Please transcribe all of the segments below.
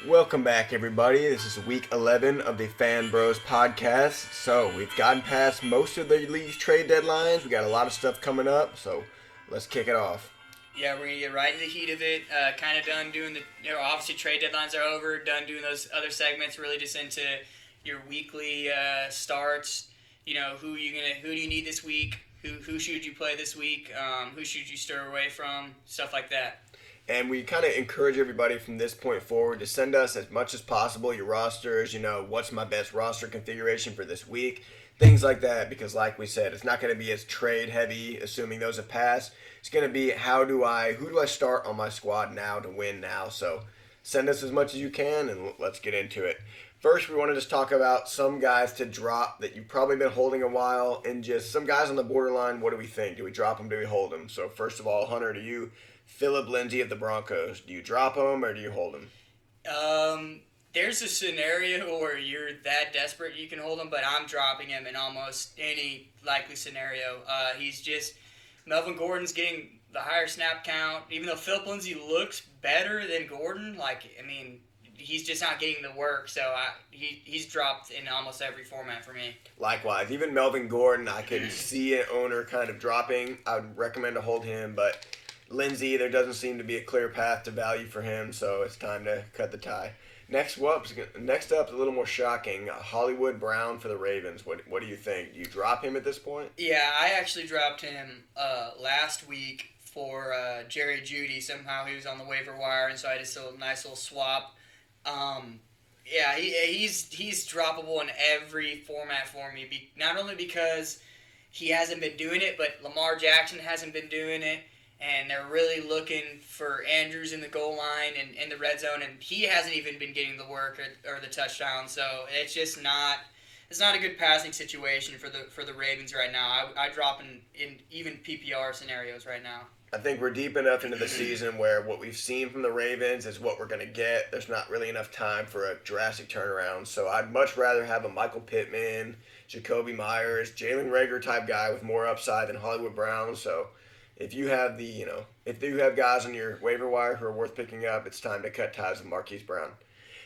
Welcome back, everybody. This is week 11 of the Fan Bros podcast. So, we've gotten past most of the league's trade deadlines. We got a lot of stuff coming up, so let's kick it off. Yeah, we're gonna get right in the heat of it. Kind of done doing obviously trade deadlines are over. Done doing those other segments. Really just into your weekly starts. Who do you need this week? Who should you play this week? Who should you stir away from? Stuff like that. And we kind of encourage everybody from this point forward to send us as much as possible your rosters, what's my best roster configuration for this week, things like that, because like we said, it's not going to be as trade heavy, assuming those have passed. It's going to be who do I start on my squad now to win now. So send us as much as you can, and let's get into it. First, we want to just talk about some guys to drop that you've probably been holding a while, and just some guys on the borderline. What do we think? Do we drop them? Do we hold them? So first of all, Hunter, do you Phillip Lindsay of the Broncos, do you drop him or do you hold him? There's a scenario where you're that desperate you can hold him, but I'm dropping him in almost any likely scenario. Melvin Gordon's getting the higher snap count, even though Phillip Lindsay looks better than Gordon. He's just not getting the work, so he's dropped in almost every format for me. Likewise, even Melvin Gordon, I could see an owner kind of dropping. I would recommend to hold him, but Lindsay, there doesn't seem to be a clear path to value for him, so it's time to cut the tie. Next up, a little more shocking, Hollywood Brown for the Ravens. What do you think? Do you drop him at this point? Yeah, I actually dropped him last week for Jerry Jeudy. Somehow he was on the waiver wire, and so I just did a nice little swap. He's droppable in every format for me. Not only because he hasn't been doing it, but Lamar Jackson hasn't been doing it. And they're really looking for Andrews in the goal line and in the red zone, and he hasn't even been getting the work or the touchdown. So it's just not a good passing situation for the Ravens right now. I drop in even PPR scenarios right now. I think we're deep enough into the season where what we've seen from the Ravens is what we're going to get. There's not really enough time for a drastic turnaround. So I'd much rather have a Michael Pittman, Jacoby Myers, Jalen Reagor type guy with more upside than Hollywood Brown. So if you have guys on your waiver wire who are worth picking up, it's time to cut ties with Marquise Brown.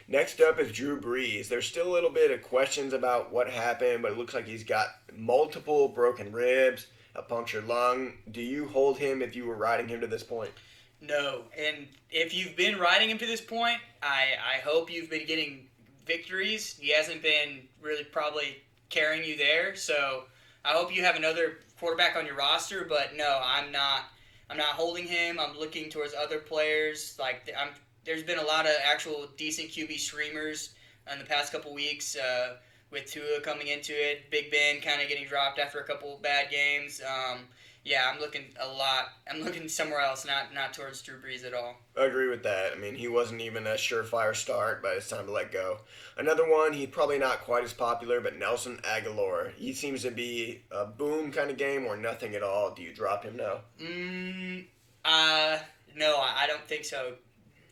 Next up is Drew Brees. There's still a little bit of questions about what happened, but it looks like he's got multiple broken ribs, a punctured lung. Do you hold him if you were riding him to this point? No, and if you've been riding him to this point, I hope you've been getting victories. He hasn't been really probably carrying you there, so I hope you have another quarterback on your roster, but no, I'm not holding him. I'm looking towards other players. There's been a lot of actual decent QB streamers in the past couple weeks with Tua coming into it. Big Ben kind of getting dropped after a couple bad games. I'm looking somewhere else, not towards Drew Brees at all. I agree with that. I mean, he wasn't even a surefire start, but it's time to let go. Another one, he's probably not quite as popular, but Nelson Aguilar. He seems to be a boom kind of game or nothing at all. Do you drop him now? No, I don't think so.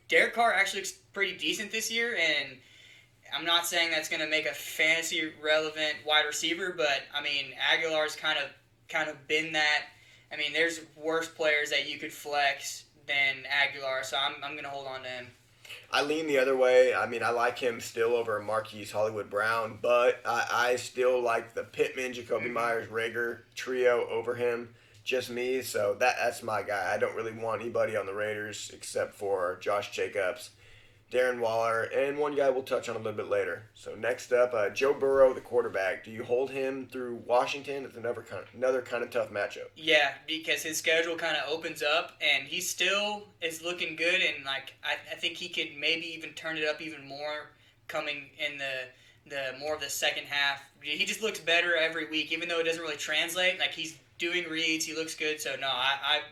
Derek Carr actually looks pretty decent this year, and I'm not saying that's going to make a fantasy relevant wide receiver, but I mean, Aguilar's kind of been that. I mean, there's worse players that you could flex than Aguilar, so I'm going to hold on to him. I lean the other way. I mean, I like him still over Marquise Hollywood Brown, but I still like the Pittman, Jacoby Myers, Reagor trio over him. Just me, so that's my guy. I don't really want anybody on the Raiders except for Josh Jacobs, Darren Waller, and one guy we'll touch on a little bit later. So next up, Joe Burrow, the quarterback. Do you hold him through Washington? It's another kind of tough matchup. Yeah, because his schedule kind of opens up, and he still is looking good, and I think he could maybe even turn it up even more coming in the more of the second half. He just looks better every week, even though it doesn't really translate. He's doing reads, he looks good, so no,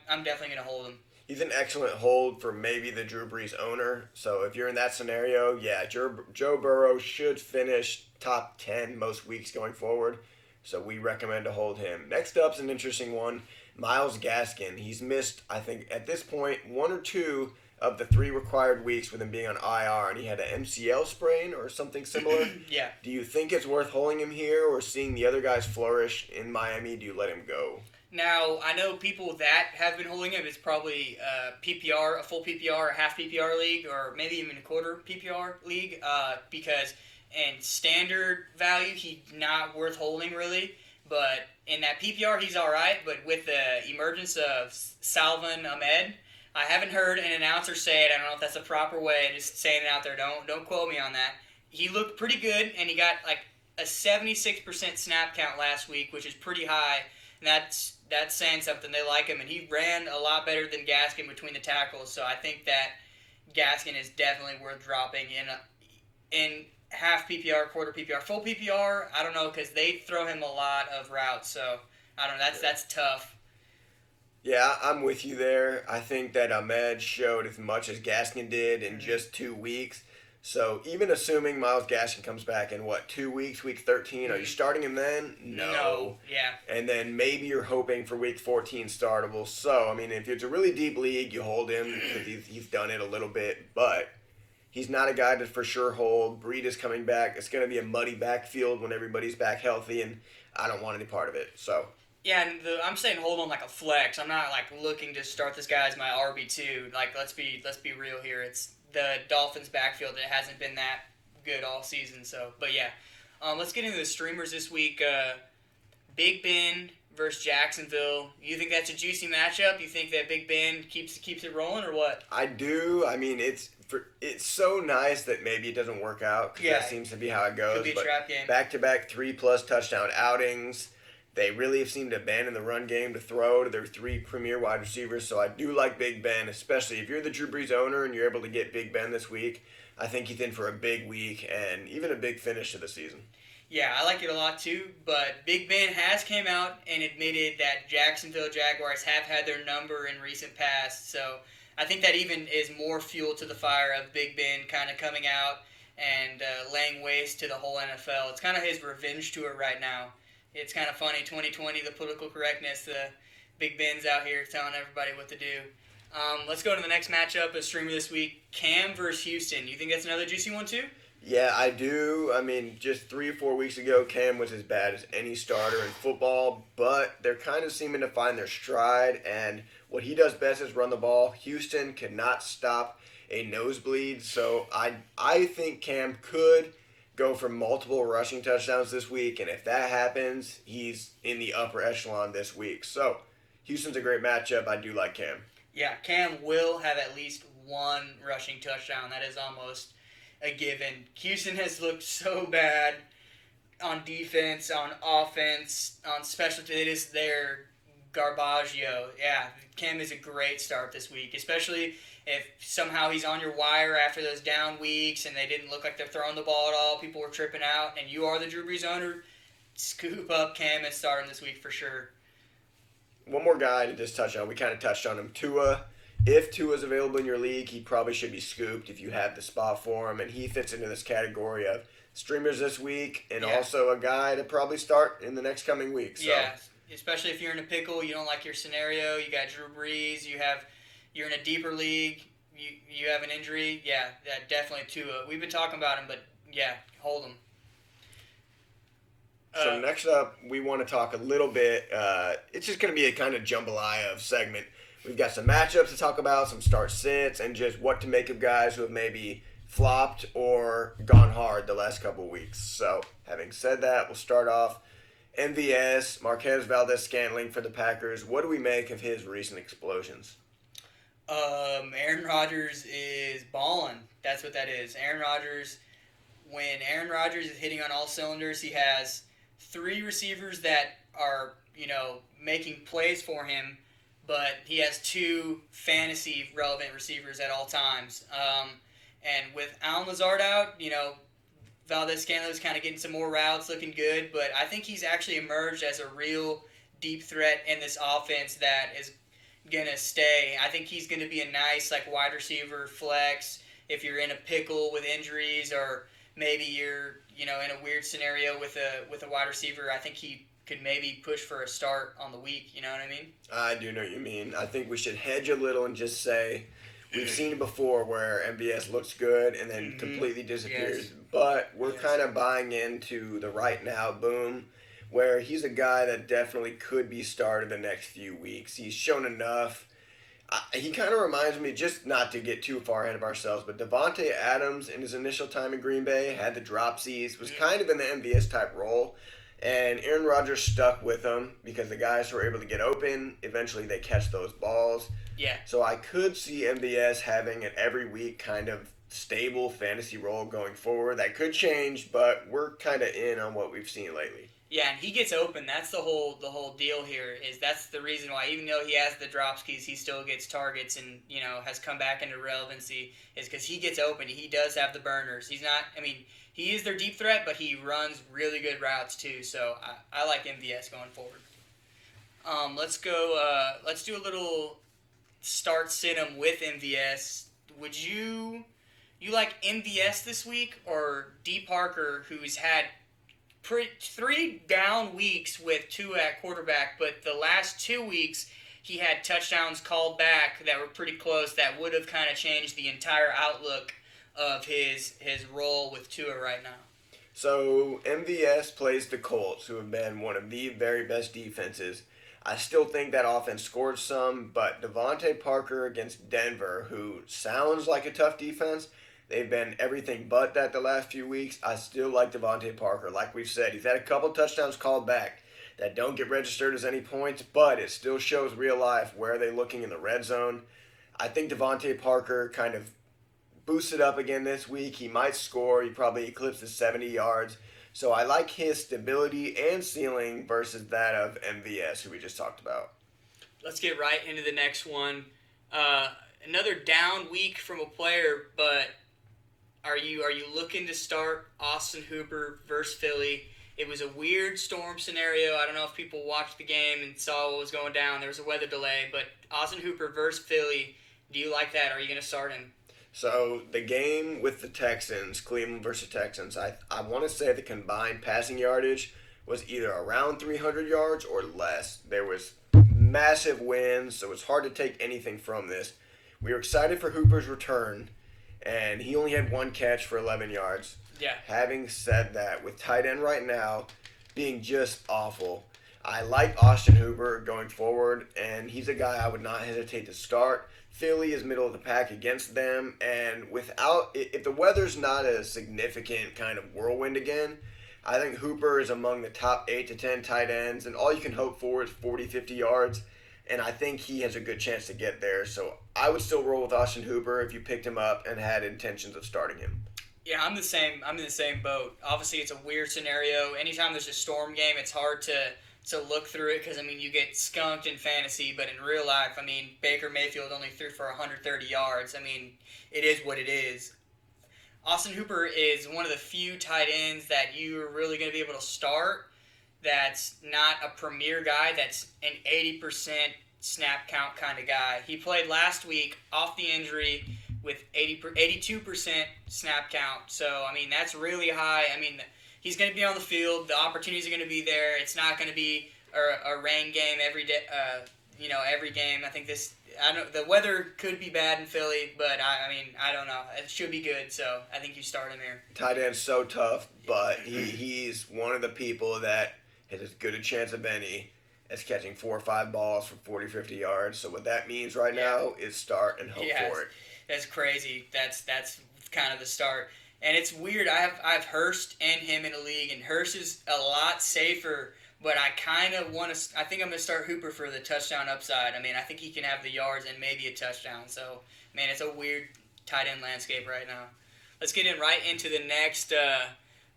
I'm definitely going to hold him. He's an excellent hold for maybe the Drew Brees owner. So if you're in that scenario, yeah, Joe Burrow should finish top 10 most weeks going forward. So we recommend to hold him. Next up's an interesting one. Myles Gaskin. He's missed, I think, at this point, 1 or 2 of the 3 required weeks with him being on IR, and he had an MCL sprain or something similar. Yeah. Do you think it's worth holding him here, or seeing the other guys flourish in Miami, do you let him go? Now, I know people that have been holding him is probably PPR, a full PPR, a half PPR league, or maybe even a quarter PPR league, because in standard value, he's not worth holding really. But in that PPR, he's all right. But with the emergence of Salvin Ahmed, I haven't heard an announcer say it. I don't know if that's the proper way. Just saying it out there. Don't quote me on that. He looked pretty good, and he got like a 76% snap count last week, which is pretty high. And that's saying something. They like him, and he ran a lot better than Gaskin between the tackles. So I think that Gaskin is definitely worth dropping in half PPR, quarter PPR, full PPR. I don't know because they throw him a lot of routes. So I don't know. That's tough. Yeah, I'm with you there. I think that Ahmed showed as much as Gaskin did in Mm-hmm. just 2 weeks. So even assuming Miles Gaskin comes back in what, 2 weeks, week 13, are you Mhm. starting him then? No. Yeah. And then maybe you're hoping for week 14 startable. So I mean, if it's a really deep league, you hold him because he's done it a little bit, but he's not a guy to for sure hold. Breed is coming back. It's going to be a muddy backfield when everybody's back healthy, and I don't want any part of it. So Yeah, and I'm saying hold on like a flex. I'm not like looking to start this guy as my RB2. Like let's be real here. It's the Dolphins backfield that hasn't been that good all season. So, but yeah, let's get into the streamers this week. Big Ben versus Jacksonville. You think that's a juicy matchup? You think that Big Ben keeps it rolling or what? I do. I mean, it's so nice that maybe it doesn't work out because Yeah, that seems to be how it could goes. be a But trap game. back-to-back 3+ touchdown outings. They really have seemed to abandon the run game to throw to their three premier wide receivers. So I do like Big Ben, especially if you're the Drew Brees owner and you're able to get Big Ben this week. I think he's in for a big week and even a big finish to the season. Yeah, I like it a lot too, but Big Ben has came out and admitted that Jacksonville Jaguars have had their number in recent past. So I think that even is more fuel to the fire of Big Ben kind of coming out and laying waste to the whole NFL. It's kind of his revenge tour right now. It's kind of funny, 2020, the political correctness, the Big Ben's out here telling everybody what to do. Let's go to the next matchup, a streamer this week, Cam versus Houston. You think that's another juicy one too? Yeah, I do. I mean, just 3 or 4 weeks ago, Cam was as bad as any starter in football, but they're kind of seeming to find their stride, and what he does best is run the ball. Houston cannot stop a nosebleed, so I think Cam could go for multiple rushing touchdowns this week, and if that happens, he's in the upper echelon this week. So, Houston's a great matchup. I do like Cam. Yeah, Cam will have at least one rushing touchdown. That is almost a given. Houston has looked so bad on defense, on offense, on special. It is their garbaggio. Yeah, Cam is a great start this week, especially if somehow he's on your wire after those down weeks and they didn't look like they're throwing the ball at all. People were tripping out, and you are the Drew Brees owner. Scoop up Cam and start him this week for sure. One more guy to just touch on. We kind of touched on him. Tua. If Tua's available in your league, he probably should be scooped if you have the spot for him, and he fits into this category of streamers this week and Yeah. also a guy to probably start in the next coming week. So. Yeah, especially if you're in a pickle, you don't like your scenario. You got Drew Brees. You're in a deeper league. You have an injury. Yeah, definitely Tua. We've been talking about him, but yeah, hold him. So next up, we want to talk a little bit. It's just going to be a kind of jambalaya of segment. We've got some matchups to talk about, some start sits, and just what to make of guys who have maybe flopped or gone hard the last couple of weeks. So having said that, we'll start off. MVS, Marquez Valdez-Scantling for the Packers. What do we make of his recent explosions? Aaron Rodgers is balling. That's what that is. Aaron Rodgers. When Aaron Rodgers is hitting on all cylinders, he has three receivers that are making plays for him, but he has two fantasy relevant receivers at all times. And with Alan Lazard out, Valdez-Scantling is kind of getting some more routes, looking good, but I think he's actually emerged as a real deep threat in this offense that is going to stay. I think he's going to be a nice wide receiver flex if you're in a pickle with injuries, or maybe you're in a weird scenario with a wide receiver. I think he could maybe push for a start on the week. You know what I mean? I do know what you mean. I think we should hedge a little and just say we've seen it before where MVS looks good and then completely disappears. Yes. But we're Yes. kind of buying into the right now boom. where he's a guy that definitely could be started the next few weeks. He's shown enough. He kind of reminds me, just not to get too far ahead of ourselves, but Devontae Adams in his initial time in Green Bay had the dropsies, was kind of in the MVS type role, and Aaron Rodgers stuck with him because the guys were able to get open. Eventually, they catch those balls. Yeah. So I could see MVS having an every week kind of stable fantasy role going forward. That could change, but we're kind of in on what we've seen lately. Yeah, and he gets open. That's the whole deal here. Is that's the reason why, even though he has the drop skis, he still gets targets and has come back into relevancy. Is because he gets open. He does have the burners. He's not. I mean, he is their deep threat, but he runs really good routes too. So I like MVS going forward. Let's go. Let's do a little start sit 'em with MVS. Would you like MVS this week or D Parker, who's had 3 down weeks with Tua at quarterback, but the last 2 weeks he had touchdowns called back that were pretty close that would have kind of changed the entire outlook of his role with Tua right now. So MVS plays the Colts, who have been one of the very best defenses. I still think that offense scored some, but Devontae Parker against Denver, who sounds like a tough defense, they've been everything but that the last few weeks. I still like Devontae Parker. Like we've said, he's had a couple touchdowns called back that don't get registered as any points, but it still shows real life where they're looking in the red zone. I think Devontae Parker kind of boosted up again this week. He might score. He probably eclipses 70 yards. So I like his stability and ceiling versus that of MVS, who we just talked about. Let's get right into the next one. Another down week from a player, but are you looking to start Austin Hooper versus Philly? It was a weird storm scenario. I don't know if people watched the game and saw what was going down. There was a weather delay, but Austin Hooper versus Philly, do you like that? Are you going to start him? So the game with the Texans, Cleveland versus Texans, I want to say the combined passing yardage was either around 300 yards or less. There was massive wins, so it's hard to take anything from this. We were excited for Hooper's return, and he only had 1 catch for 11 yards. Yeah. Having said that, with tight end right now being just awful, I like Austin Hooper going forward, and he's a guy I would not hesitate to start. Philly is middle of the pack against them, and if the weather's not a significant kind of whirlwind again, I think Hooper is among the top 8 to 10 tight ends, and all you can hope for is 40, 50 yards, and I think he has a good chance to get there. So I would still roll with Austin Hooper if you picked him up and had intentions of starting him. Yeah, I'm the same. I'm in the same boat. Obviously, it's a weird scenario. Anytime there's a storm game, it's hard to look through it because, you get skunked in fantasy, but in real life, Baker Mayfield only threw for 130 yards. It is what it is. Austin Hooper is one of the few tight ends that you're really going to be able to start that's not a premier guy, that's an 80% snap count kind of guy. He played last week off the injury with 82% snap count. So, that's really high. He's going to be on the field. The opportunities are going to be there. It's not going to be a rain game every day. Every game. I think the weather could be bad in Philly, but I don't know. It should be good. So I think you start him here. Tight end's so tough, but he's one of the people that has as good a chance of any as catching 4 or 5 balls for 40, 50 yards. So what that means right now is start and hope for it. That's crazy. That's kind of the start. And it's weird. I've Hurst and him in a league, and Hurst is a lot safer. But I kind of want to. I think I'm going to start Hooper for the touchdown upside. I think he can have the yards and maybe a touchdown. So, it's a weird tight end landscape right now. Let's get right into the next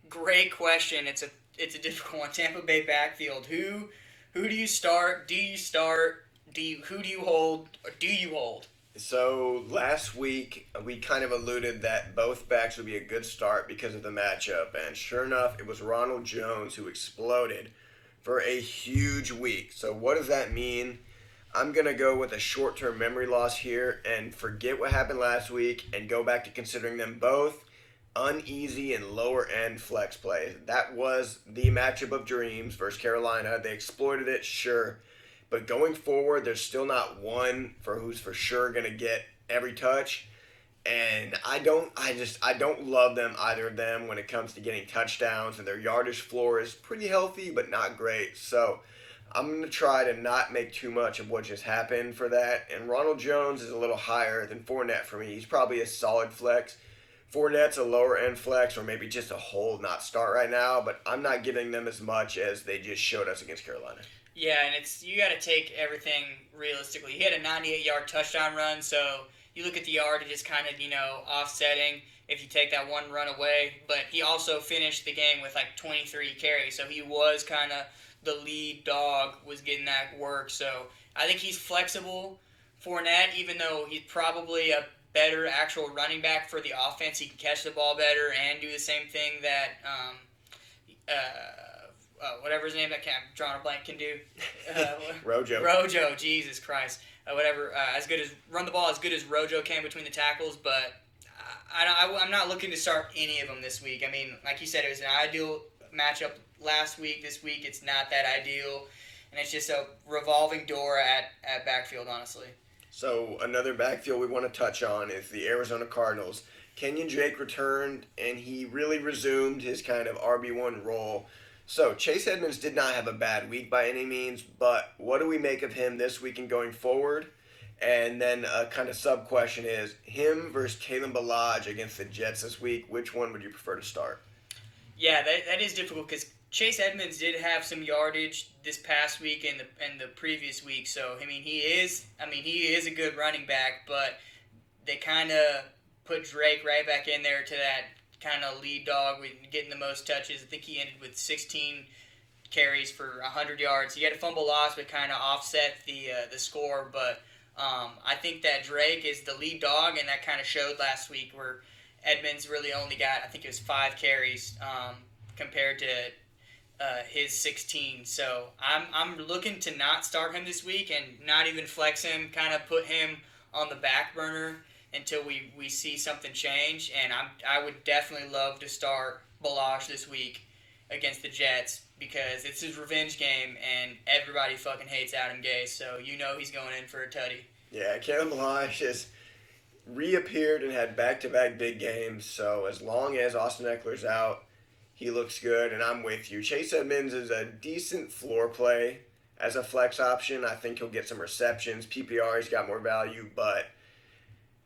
great question. It's a difficult one. Tampa Bay backfield. Who do you start? Do you start? Who do you hold? Or do you hold? So last week, we kind of alluded that both backs would be a good start because of the matchup. And sure enough, it was Ronald Jones who exploded for a huge week. So what does that mean? I'm going to go with a short-term memory loss here and forget what happened last week and go back to considering them both uneasy and lower-end flex plays. That was the matchup of dreams versus Carolina. They exploited it, sure. But going forward, there's still not one for who's for sure going to get every touch. and I don't love them, either of them, when it comes to getting touchdowns, and their yardage floor is pretty healthy but not great. So I'm gonna try to not make too much of what just happened for that. And Ronald Jones is a little higher than Fournette for me. He's probably a solid flex. Fournette's a lower end flex, or maybe just a hold, not start right now. But I'm not giving them as much as they just showed us against Carolina. Yeah, and you got to take everything realistically. He had a 98-yard touchdown run, so you look at the yardage, it's kind of, offsetting if you take that one run away. But he also finished the game with like 23 carries, so he was kind of the lead dog, was getting that work. So I think he's flexible. Fournette, even though he's probably a better actual running back for the offense, he can catch the ball better and do the same thing that whatever his name, that I'm drawing a blank, can do. Rojo, Jesus Christ. Whatever, as good as run the ball as good as Rojo can between the tackles, but I'm not looking to start any of them this week. I mean, like you said, it was an ideal matchup last week. This week, it's not that ideal, and it's just a revolving door at backfield, honestly. So another backfield we want to touch on is the Arizona Cardinals. Kenyon Drake returned, and he really resumed his kind of RB1 role. So Chase Edmonds did not have a bad week by any means, but what do we make of him this week and going forward? And then a kind of sub question is him versus Kalen Ballage against the Jets this week. Which one would you prefer to start? Yeah, that is difficult because Chase Edmonds did have some yardage this past week and the previous week. So he is a good running back, but they kind of put Drake right back in there to that kind of lead dog with getting the most touches. I think he ended with 16 carries for 100 yards. He had a fumble loss, but kind of offset the score. But I think that Drake is the lead dog, and that kind of showed last week where Edmonds really only got, I think it was 5 carries compared to his 16. So I'm looking to not start him this week and not even flex him, kind of put him on the back burner until we see something change. And I would definitely love to start Ballage this week against the Jets because it's his revenge game and everybody fucking hates Adam Gase, so he's going in for a tutty. Yeah, Kalen Ballage has reappeared and had back-to-back big games, so as long as Austin Eckler's out, he looks good, and I'm with you. Chase Edmonds is a decent floor play as a flex option. I think he'll get some receptions. PPR, he's got more value, but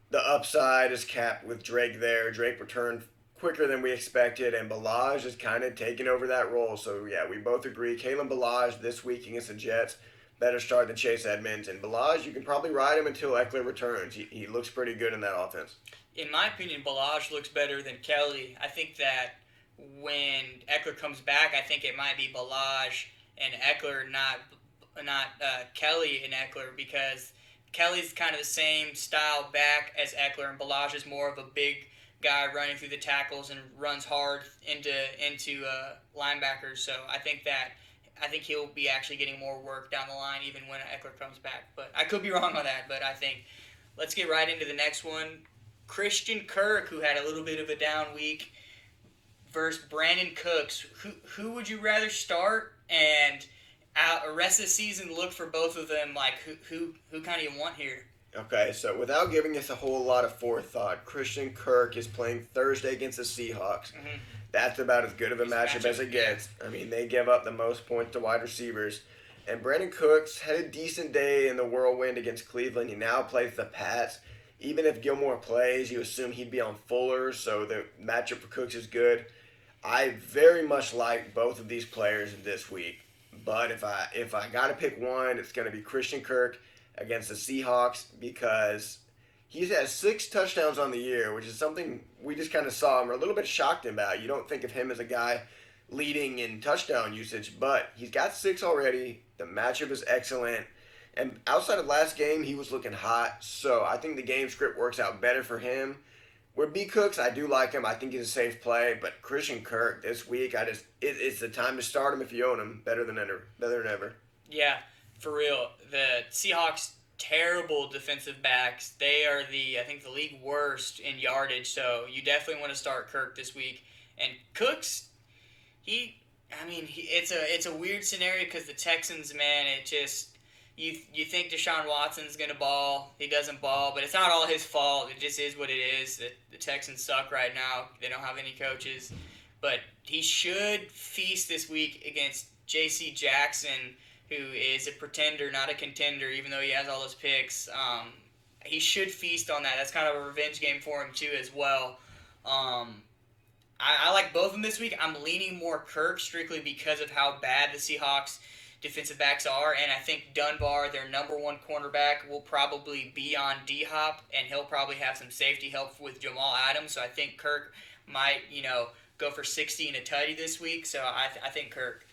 the upside is capped with Drake there. Drake returned quicker than we expected, and Ballage is kind of taking over that role. So, yeah, we both agree. Kalen Ballage this week against the Jets, better start than Chase Edmonds. And Ballage, you can probably ride him until Eckler returns. He looks pretty good in that offense. In my opinion, Ballage looks better than Kelly. I think that when Eckler comes back, I think it might be Ballage and Eckler, not Kelly and Eckler, because Kelly's kind of the same style back as Eckler, and Ballage is more of a big guy running through the tackles and runs hard into linebackers. So I think he'll be actually getting more work down the line even when Eckler comes back. But I could be wrong on that. But I think let's get right into the next one. Christian Kirk, who had a little bit of a down week, versus Brandon Cooks. Who would you rather start? And the rest of the season, look for both of them. Like who kind of you want here? Okay, so without giving us a whole lot of forethought, Christian Kirk is playing Thursday against the Seahawks. Mm-hmm. That's about as good of a matchup as it gets. I mean, they give up the most points to wide receivers. And Brandon Cooks had a decent day in the whirlwind against Cleveland. He now plays the Pats. Even if Gilmore plays, you assume he'd be on Fuller, so the matchup for Cooks is good. I very much like both of these players this week. But if I got to pick one, it's going to be Christian Kirk against the Seahawks because he's had 6 touchdowns on the year, which is something we just kind of saw and we're a little bit shocked about. You don't think of him as a guy leading in touchdown usage, but he's got 6 already. The matchup is excellent. And outside of last game, he was looking hot. So I think the game script works out better for him. With B. Cooks, I do like him. I think he's a safe play. But Christian Kirk this week, it's the time to start him if you own him. Better than ever. Yeah, for real. The Seahawks, terrible defensive backs. They are I think the league worst in yardage. So you definitely want to start Kirk this week. And Cooks, it's a weird scenario because the Texans, man, you think Deshaun Watson's gonna ball, he doesn't ball, but it's not all his fault. It just is what it is. The Texans suck right now. They don't have any coaches, but he should feast this week against J.C. Jackson, who is a pretender, not a contender, even though he has all those picks. He should feast on that. That's kind of a revenge game for him too, as well. I like both of them this week. I'm leaning more Kirk strictly because of how bad the Seahawks defensive backs are, and I think Dunbar, their number one cornerback, will probably be on D-Hop, and he'll probably have some safety help with Jamal Adams, so I think Kirk might, go for 60 and a tutty this week, so I think Kirk.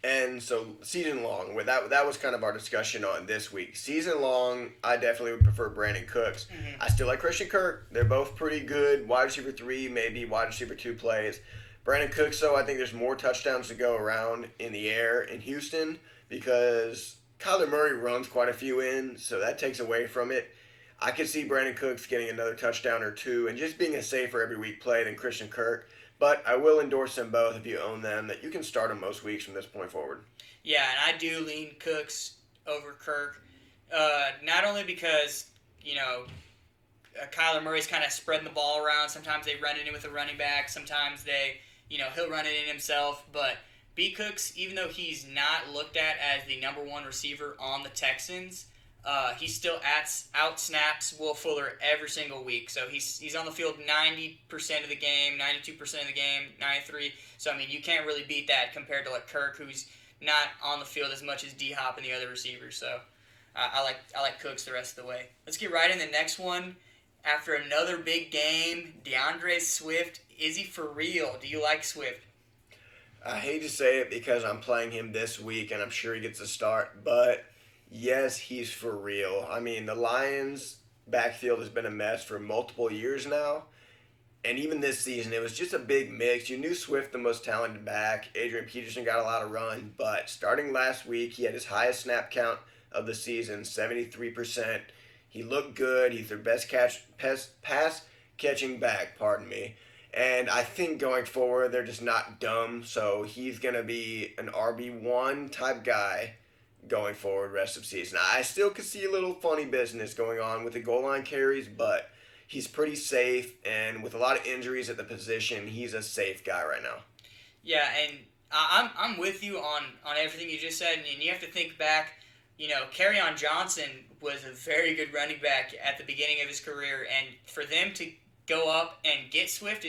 And so season long, that was kind of our discussion on this week. Season long, I definitely would prefer Brandon Cooks. Mm-hmm. I still like Christian Kirk. They're both pretty good wide receiver 3, maybe wide receiver 2 plays. Brandon Cooks, though, I think there's more touchdowns to go around in the air in Houston because Kyler Murray runs quite a few in, so that takes away from it. I could see Brandon Cooks getting another touchdown or two and just being a safer every week play than Christian Kirk. But I will endorse them both if you own them, that you can start them most weeks from this point forward. Yeah, and I do lean Cooks over Kirk. Not only because, Kyler Murray's kind of spreading the ball around. Sometimes they run it in with a running back. Sometimes he'll run it in himself. But B. Cooks, even though he's not looked at as the number one receiver on the Texans, he still out-snaps Will Fuller every single week. So he's on the field 90% of the game, 92% of the game, 93%. So, you can't really beat that compared to, Kirk, who's not on the field as much as D-Hop and the other receivers. So, I like Cooks the rest of the way. Let's get right in the next one. After another big game, DeAndre Swift, is he for real? Do you like Swift? I hate to say it because I'm playing him this week and I'm sure he gets a start, but yes, he's for real. The Lions' backfield has been a mess for multiple years now, and even this season, it was just a big mix. You knew Swift, the most talented back. Adrian Peterson got a lot of run, but starting last week, he had his highest snap count of the season, 73%. He looked good. He's their best pass catching back, And I think going forward, they're just not dumb, so he's going to be an RB1 type guy going forward rest of season. I still could see a little funny business going on with the goal line carries, but he's pretty safe, and with a lot of injuries at the position, he's a safe guy right now. Yeah, and I'm with you on everything you just said, and you have to think back. Kerryon Johnson was a very good running back at the beginning of his career, and for them to go up and get Swift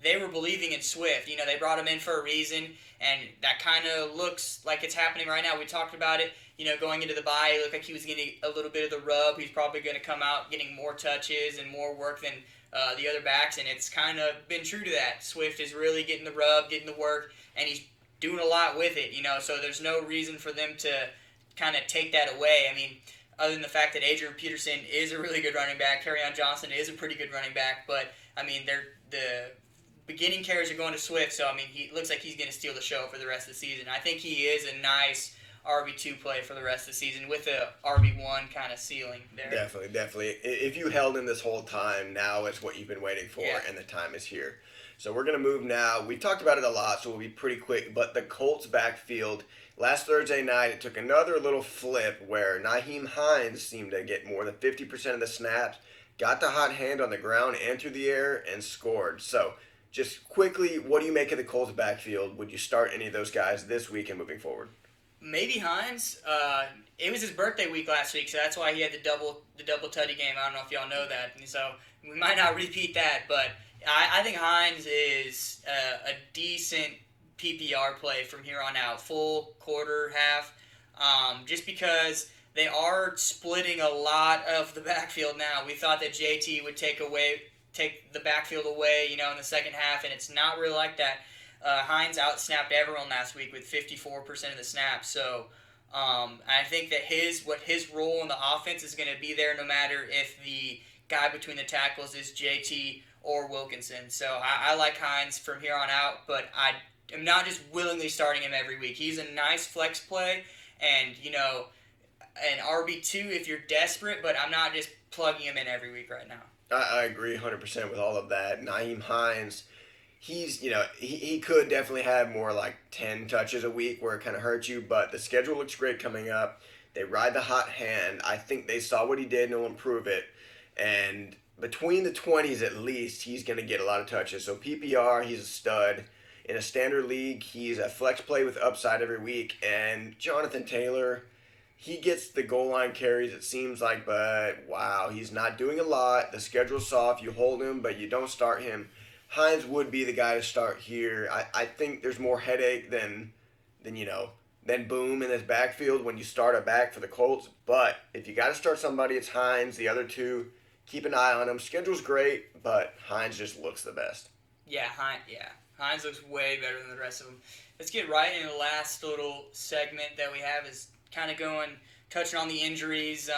they were believing in Swift. They brought him in for a reason, and that kind of looks like it's happening right now. We talked about it, going into the bye, it looked like he was getting a little bit of the rub. He's probably going to come out getting more touches and more work than the other backs, and it's kind of been true to that. Swift is really getting the rub, getting the work, and he's doing a lot with it, so there's no reason for them to kind of take that away. Other than the fact that Adrian Peterson is a really good running back, Kerryon Johnson is a pretty good running back, but, the beginning carries are going to Swift, so, he looks like he's going to steal the show for the rest of the season. I think he is a nice RB2 play for the rest of the season with a RB1 kind of ceiling there. Definitely. If you held him this whole time, now is what you've been waiting for, and the time is here. So we're going to move now. We've talked about it a lot, so we'll be pretty quick, but the Colts backfield, last Thursday night, it took another little flip where Nyheim Hines seemed to get more than 50% of the snaps, got the hot hand on the ground and through the air, and scored. So just quickly, what do you make of the Colts backfield? Would you start any of those guys this week and moving forward? Maybe Hines. It was his birthday week last week, so that's why he had the double tutty game. I don't know if y'all know that, and so we might not repeat that. But I think Hines is a decent PPR play from here on out, full, quarter, half. Just because they are splitting a lot of the backfield now. We thought that JT would take the backfield away, in the second half, and it's not really like that. Hines outsnapped everyone last week with 54% of the snaps. So I think that his role in the offense is going to be there no matter if the guy between the tackles is JT or Wilkinson. So I like Hines from here on out, but I am not just willingly starting him every week. He's a nice flex play and, an RB2 if you're desperate, but I'm not just plugging him in every week right now. I agree 100% with all of that. Nyheim Hines, he could definitely have more like 10 touches a week where it kind of hurts you, but the schedule looks great coming up. They ride the hot hand. I think they saw what he did and will improve it. And between the 20s at least, he's going to get a lot of touches. So PPR, he's a stud. In a standard league, he's a flex play with upside every week. And Jonathan Taylor, he gets the goal line carries, it seems like, but wow, he's not doing a lot. The schedule's soft. You hold him, but you don't start him. Hines would be the guy to start here. I think there's more headache than Boom in this backfield when you start a back for the Colts. But if you got to start somebody, it's Hines. The other two, keep an eye on him. Schedule's great, but Hines just looks the best. Yeah, Hines looks way better than the rest of them. Let's get right into the last little segment that we have is kind of touching on the injuries,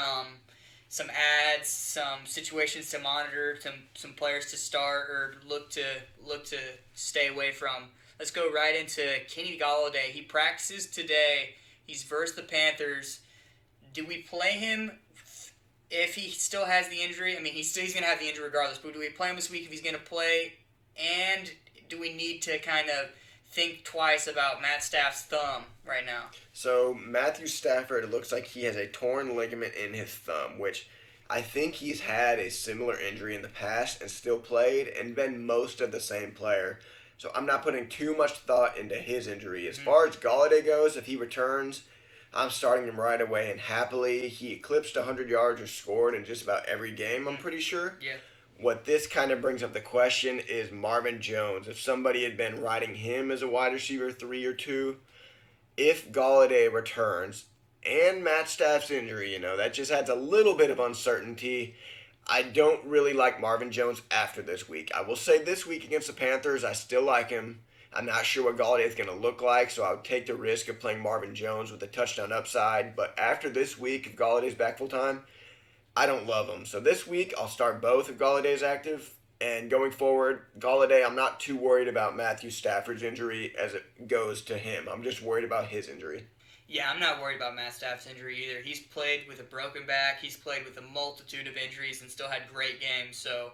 some ads, some situations to monitor, some players to start or look to stay away from. Let's go right into Kenny Golladay. He practices today. He's versus the Panthers. Do we play him if he still has the injury? I mean, he's going to have the injury regardless, but do we play him this week if he's going to play? And do we need to kind of think twice about Matt Stafford's thumb right now? So Matthew Stafford, it looks like he has a torn ligament in his thumb, which I think he's had a similar injury in the past and still played and been most of the same player. So I'm not putting too much thought into his injury. As far as Golladay goes, if he returns, I'm starting him right away and happily. He eclipsed 100 yards or scored in just about every game, I'm pretty sure. Yeah. What this kind of brings up the question is Marvin Jones. If somebody had been riding him as a wide receiver 3 or 2, if Golladay returns and Matt Staff's injury, that just adds a little bit of uncertainty. I don't really like Marvin Jones after this week. I will say this week against the Panthers, I still like him. I'm not sure what Golladay is going to look like, so I would take the risk of playing Marvin Jones with a touchdown upside. But after this week, if Galladay's back full time, I don't love him. So this week, I'll start both if Galladay's active. And going forward, Golladay, I'm not too worried about Matthew Stafford's injury as it goes to him. I'm just worried about his injury. Yeah, I'm not worried about Matt Stafford's injury either. He's played with a broken back. He's played with a multitude of injuries and still had great games. So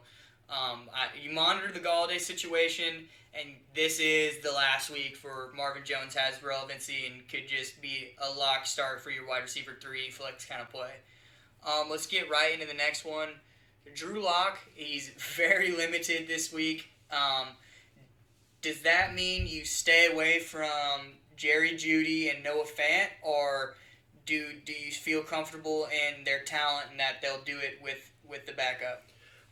you monitor the Golladay situation, and this is the last week for Marvin Jones has relevancy and could just be a lock start for your wide receiver 3 flex kind of play. Let's get right into the next one. Drew Lock, he's very limited this week. Does that mean you stay away from Jerry Jeudy and Noah Fant, or do you feel comfortable in their talent and that they'll do it with the backup?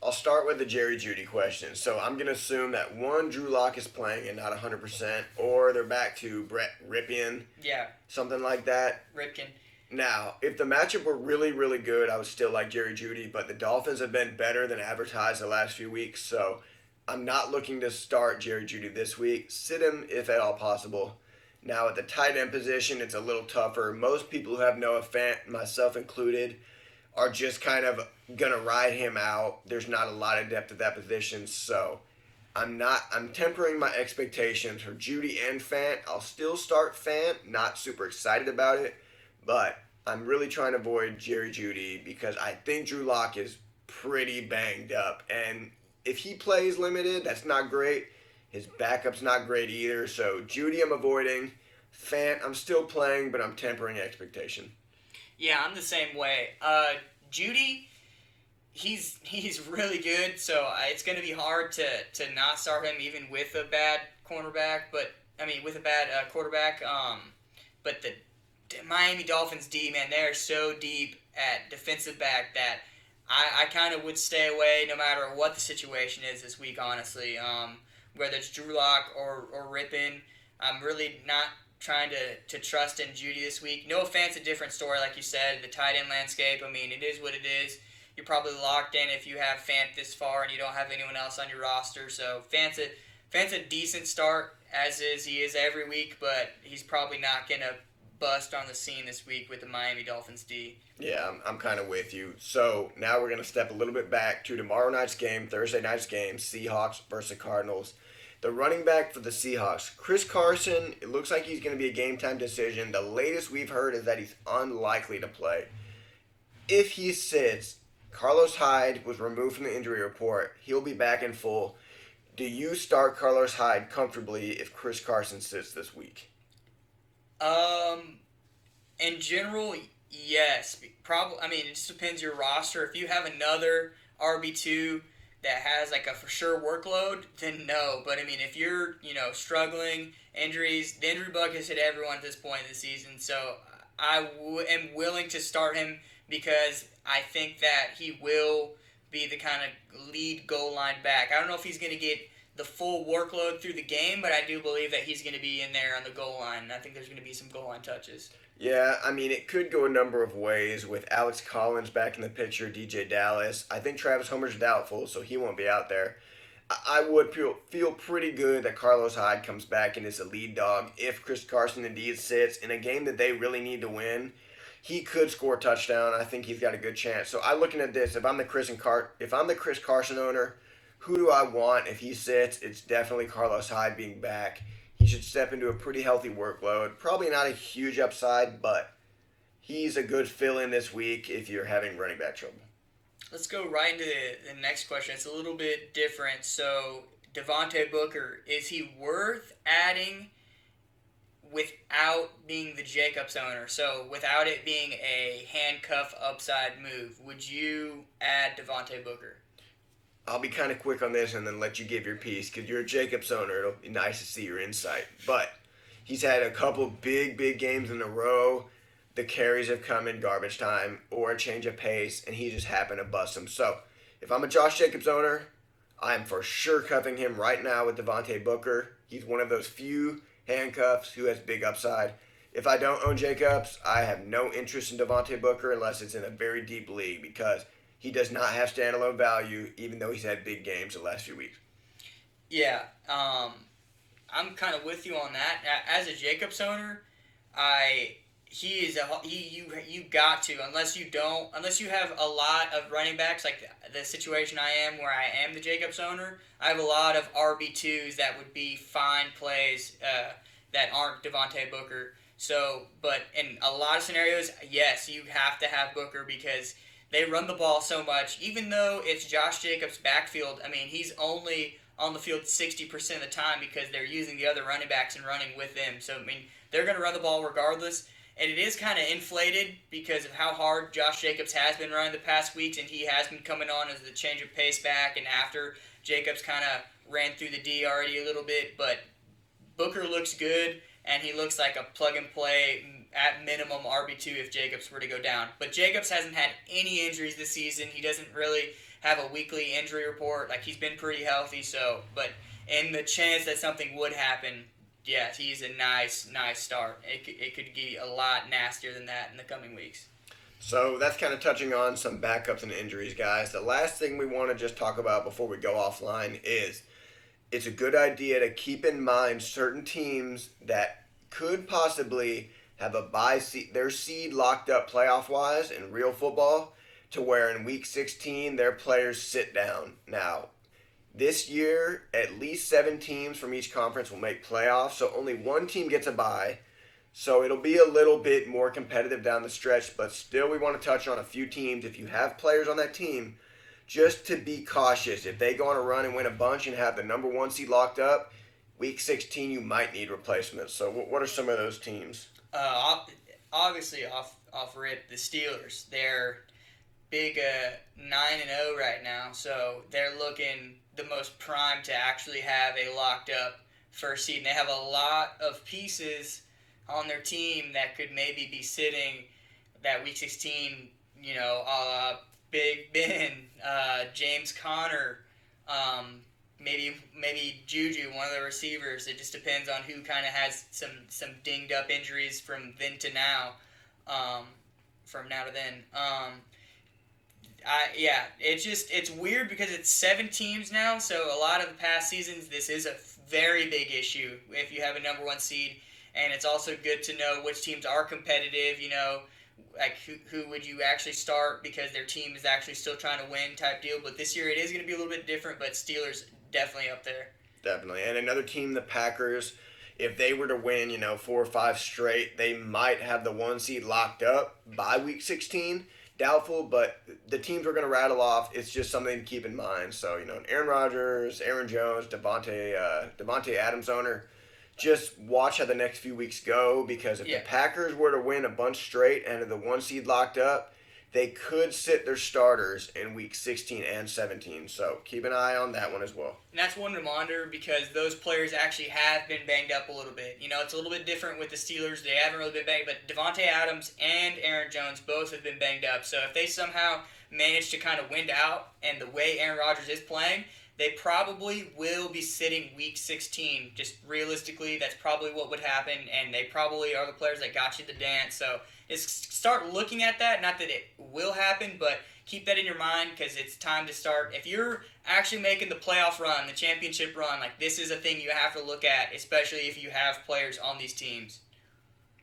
I'll start with the Jerry Jeudy question. So I'm going to assume that one, Drew Lock is playing and not 100%, or they're back to Brett Ripien. Yeah. Something like that. Ripken. Now, if the matchup were really, really good, I would still like Jerry Jeudy, but the Dolphins have been better than advertised the last few weeks, so I'm not looking to start Jerry Jeudy this week. Sit him if at all possible. Now, at the tight end position, it's a little tougher. Most people who have Noah Fant, myself included, are just kind of going to ride him out. There's not a lot of depth at that position, so I'm tempering my expectations for Jeudy and Fant. I'll still start Fant, not super excited about it, but I'm really trying to avoid Jerry Jeudy because I think Drew Lock is pretty banged up. And if he plays limited, that's not great. His backup's not great either. So Jeudy I'm avoiding. Fant I'm still playing, but I'm tempering expectation. Yeah, I'm the same way. Jeudy, he's really good, so it's going to be hard to not start him even with a bad cornerback. With a bad quarterback. But the Miami Dolphins D, man, they're so deep at defensive back that I kind of would stay away no matter what the situation is this week, honestly. Whether it's Drew Lock or Ripien, I'm really not trying to trust in Jeudy this week. Noah Fant's a different story, like you said. The tight end landscape, it is what it is. You're probably locked in if you have Fant this far and you don't have anyone else on your roster. So Fant's a decent start, as he is every week, but he's probably not going to bust on the scene this week with the Miami Dolphins D. Yeah, I'm kind of with you. So now we're going to step a little bit back to tomorrow night's game, Thursday night's game, Seahawks versus Cardinals. The running back for the Seahawks, Chris Carson, it looks like he's going to be a game-time decision. The latest we've heard is that he's unlikely to play. If he sits, Carlos Hyde was removed from the injury report. He'll be back in full. Do you start Carlos Hyde comfortably if Chris Carson sits this week? In general, Yes, probably. I mean, it just depends your roster. If you have another RB2 that has like a for sure workload, then no. But I mean, if you're struggling, injuries, the injury bug has hit everyone at this point in the season. So am willing to start him because I think that he will be the kind of lead goal line back. I don't know if he's going to get the full workload through the game, but I do believe that he's going to be in there on the goal line. And I think there's going to be some goal line touches. Yeah, I mean, it could go a number of ways with Alex Collins back in the picture, DJ Dallas. I think Travis Homer's doubtful, so he won't be out there. I would feel pretty good that Carlos Hyde comes back and is a lead dog if Chris Carson indeed sits in a game that they really need to win. He could score a touchdown. I think he's got a good chance. So I'm looking at this. If I'm the Chris Carson owner, who do I want if he sits? It's definitely Carlos Hyde being back. He should step into a pretty healthy workload. Probably not a huge upside, but he's a good fill-in this week if you're having running back trouble. Let's go right into the next question. It's a little bit different. So, Devontae Booker, is he worth adding without being the Jacobs owner? So, without it being a handcuff upside move, would you add Devontae Booker? I'll be kind of quick on this and then let you give your piece because you're a Jacobs owner. It'll be nice to see your insight. But he's had a couple big games in a row. The carries have come in garbage time or a change of pace, and he just happened to bust them. So if I'm a Josh Jacobs owner, I'm for sure cuffing him right now with Devontae Booker. He's one of those few handcuffs who has big upside. If I don't own Jacobs, I have no interest in Devontae Booker unless it's in a very deep league because he does not have standalone value, even though he's had big games the last few weeks. Yeah, I'm kind of with you on that. As a Jacobs owner, you got to unless you have a lot of running backs like the situation I am where I am the Jacobs owner. I have a lot of RB2s that would be fine plays that aren't Devontae Booker. So, but in a lot of scenarios, yes, you have to have Booker because they run the ball so much. Even though it's Josh Jacobs' backfield, I mean, he's only on the field 60% of the time because they're using the other running backs and running with them. So, I mean, they're going to run the ball regardless. And it is kind of inflated because of how hard Josh Jacobs has been running the past weeks, and he has been coming on as the change of pace back and after Jacobs kind of ran through the D already a little bit. But Booker looks good, and he looks like a plug-and-play at minimum RB2 if Jacobs were to go down. But Jacobs hasn't had any injuries this season. He doesn't really have a weekly injury report. Like, he's been pretty healthy, but in the chance that something would happen, yeah, he's a nice start. It could get a lot nastier than that in the coming weeks. So that's kind of touching on some backups and injuries, guys. The last thing we want to just talk about before we go offline is it's a good idea to keep in mind certain teams that could possibly have their seed locked up playoff-wise in real football to where in Week 16 their players sit down. Now, this year, at least 7 teams from each conference will make playoffs, so only one team gets a bye. So it'll be a little bit more competitive down the stretch, but still we want to touch on a few teams. If you have players on that team, just to be cautious. If they go on a run and win a bunch and have the number 1 seed locked up, Week 16 you might need replacements. So what are some of those teams? Obviously, off rip, the Steelers. They're big 9-0 right now, so they're looking the most prime to actually have a locked up first seed. And they have a lot of pieces on their team that could maybe be sitting that Week 16, Big Ben, James Conner, maybe Juju, one of the receivers. It just depends on who kind of has some dinged up injuries from then to now, from now to then. It's weird because it's 7 teams now, so a lot of the past seasons this is a very big issue if you have a number 1 seed, and it's also good to know which teams are competitive. Like who would you actually start because their team is actually still trying to win type deal. But this year it is going to be a little bit different, but Steelers definitely up there. Definitely. And another team, the Packers, if they were to win, 4 or 5 straight, they might have the 1 seed locked up by Week 16. Doubtful, but the teams we're going to rattle off, it's just something to keep in mind. So, Aaron Rodgers, Aaron Jones, Devontae Adams owner, just watch how the next few weeks go, because if Yeah. the Packers were to win a bunch straight and have the 1 seed locked up, they could sit their starters in week 16 and 17. So keep an eye on that one as well. And that's one to monitor because those players actually have been banged up a little bit. You know, it's a little bit different with the Steelers. They haven't really been banged, but Devontae Adams and Aaron Jones both have been banged up. So if they somehow manage to kind of wind out, and the way Aaron Rodgers is playing, they probably will be sitting week 16. Just realistically, that's probably what would happen, and they probably are the players that got you the dance. So just start looking at that. Not that it will happen, but keep that in your mind because it's time to start. If you're actually making the playoff run, the championship run, like this is a thing you have to look at, especially if you have players on these teams.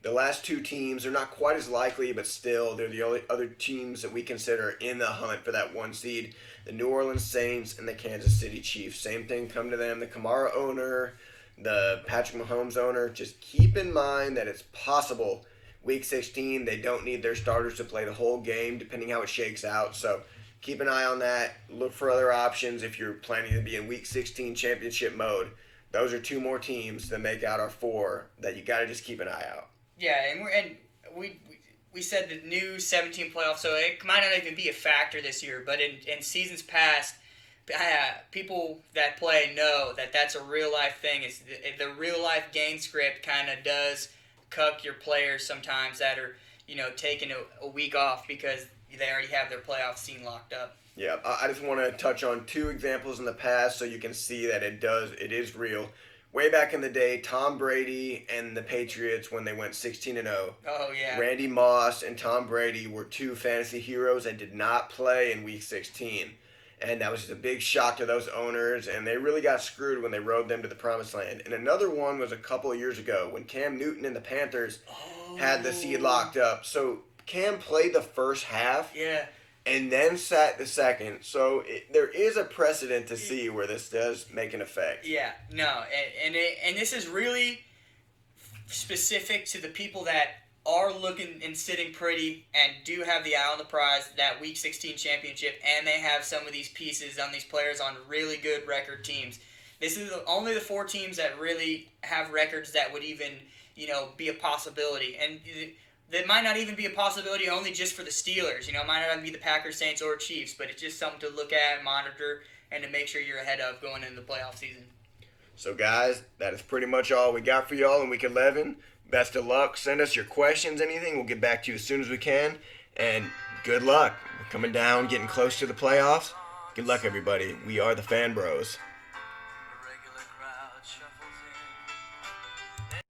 The last two teams are not quite as likely, but still, they're the only other teams that we consider in the hunt for that 1 seed. The New Orleans Saints and the Kansas City Chiefs. Same thing come to them. The Kamara owner, the Patrick Mahomes owner. Just keep in mind that it's possible week 16 they don't need their starters to play the whole game, depending how it shakes out. So keep an eye on that. Look for other options if you're planning to be in week 16 championship mode. Those are two more teams that make out our 4 that you got to just keep an eye out. Yeah, and we said the new 17 playoff, so it might not even be a factor this year. But in seasons past, people that play know that that's a real life thing. It's the real life game script kind of does cuck your players sometimes that are taking a week off because they already have their playoff scene locked up. Yeah, I just want to touch on 2 examples in the past so you can see that it is real. Way back in the day, Tom Brady and the Patriots, when they went 16-0. Oh, yeah. Randy Moss and Tom Brady were 2 fantasy heroes that did not play in week 16. And that was just a big shock to those owners, and they really got screwed when they rode them to the promised land. And another one was a couple of years ago when Cam Newton and the Panthers had the seed locked up. So Cam played the first half. Yeah. And then sat the second. So there is a precedent to see where this does make an effect. Yeah, no, and this is really specific to the people that are looking and sitting pretty and do have the eye on the prize, that Week 16 championship, and they have some of these pieces on these players on really good record teams. This is only the 4 teams that really have records that would even, be a possibility. And that might not even be a possibility only just for the Steelers. It might not even be the Packers, Saints, or Chiefs, but it's just something to look at, monitor, and to make sure you're ahead of going into the playoff season. So, guys, that is pretty much all we got for y'all in Week 11. Best of luck. Send us your questions, anything. We'll get back to you as soon as we can. And good luck. We're coming down, getting close to the playoffs. Good luck, everybody. We are the Fan Bros.